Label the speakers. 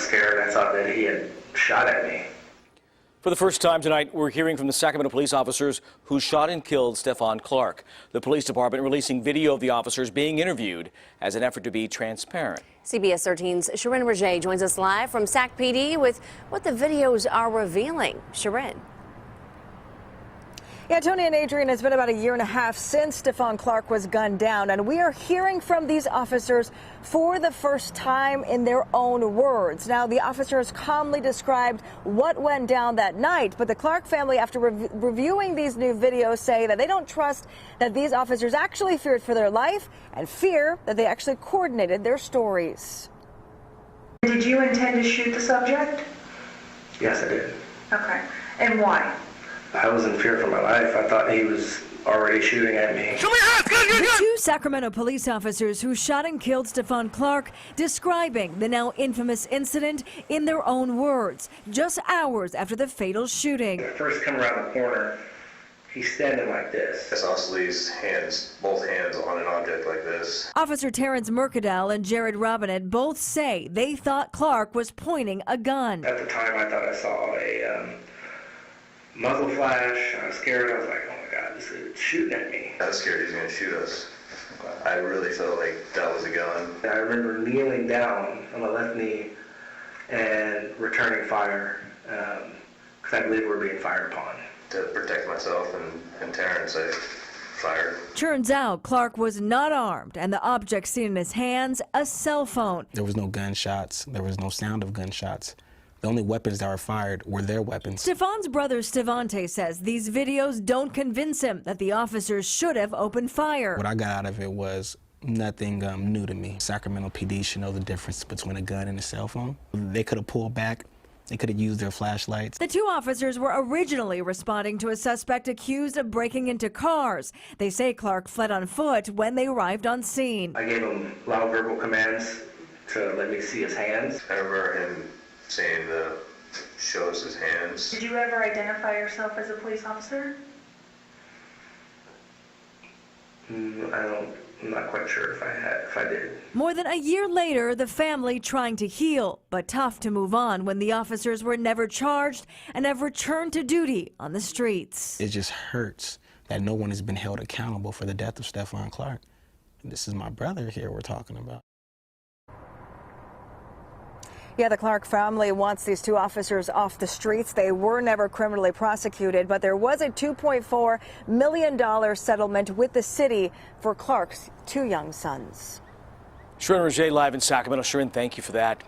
Speaker 1: was scared. I thought that he had shot at me.
Speaker 2: For the first time tonight, we're hearing from the Sacramento police officers who shot and killed Stephon Clark. The police department releasing video of the officers being interviewed as an effort to be transparent.
Speaker 3: CBS 13's Sharon Roger joins us live from Sac PD with what the videos are revealing. Sharon.
Speaker 4: Yeah, Tony and Adrian, it's been about a year and a half since Stephon Clark was gunned down, and we are hearing from these officers for the first time in their own words. Now, the officers calmly described what went down that night, but the Clark family, after reviewing these new videos, say that they don't trust that these officers actually feared for their life and fear that they actually coordinated their stories.
Speaker 5: Did you intend to shoot the subject?
Speaker 1: Yes, I did.
Speaker 5: Okay. And why?
Speaker 1: I was in fear for my life. I thought he was already shooting at me.
Speaker 4: The two Sacramento police officers who shot and killed Stephon Clark describing the now infamous incident in their own words, just hours after the fatal shooting.
Speaker 1: When I first come around the corner, he's standing like this.
Speaker 6: I saw Slee's hands, both hands on an object like this.
Speaker 4: Officer Terrence Mercadal and Jared Robinette both say they thought Clark was pointing a gun.
Speaker 1: At the time, I thought I saw a muzzle flash. I was scared. I was like, oh my God, this is shooting at me.
Speaker 6: I was scared he was going to shoot us. I really felt like that was a gun.
Speaker 1: I remember kneeling down on the left knee and returning fire because I believe we were being fired upon.
Speaker 6: To protect myself and Terrence, I fired.
Speaker 4: Turns out Clark was not armed, and the object seen in his hands, a cell phone.
Speaker 7: There was no gunshots. There was no sound of gunshots. The only weapons that were fired were their weapons.
Speaker 4: Stephon's brother Stevante says these videos don't convince him that the officers should have opened fire.
Speaker 7: What I got out of it was nothing new to me. Sacramento PD should know the difference between a gun and a cell phone. They could have pulled back. They could have used their flashlights.
Speaker 4: The two officers were originally responding to a suspect accused of breaking into cars. They say Clark fled on foot when they arrived on scene.
Speaker 1: I gave him loud verbal commands to let me see his hands.
Speaker 6: I remember him saying to show us his hands.
Speaker 5: Did you ever identify yourself as a police officer?
Speaker 1: I'm not quite sure if I did.
Speaker 4: More than a year later, the family trying to heal, but tough to move on when the officers were never charged and have returned to duty on the streets.
Speaker 7: It just hurts that no one has been held accountable for the death of Stephon Clark. This is my brother here we're talking about.
Speaker 4: Yeah, the Clark family wants these two officers off the streets. They were never criminally prosecuted, but there was a $2.4 million settlement with the city for Clark's two young sons.
Speaker 2: Sharon Roger live in Sacramento. Sharon, thank you for that.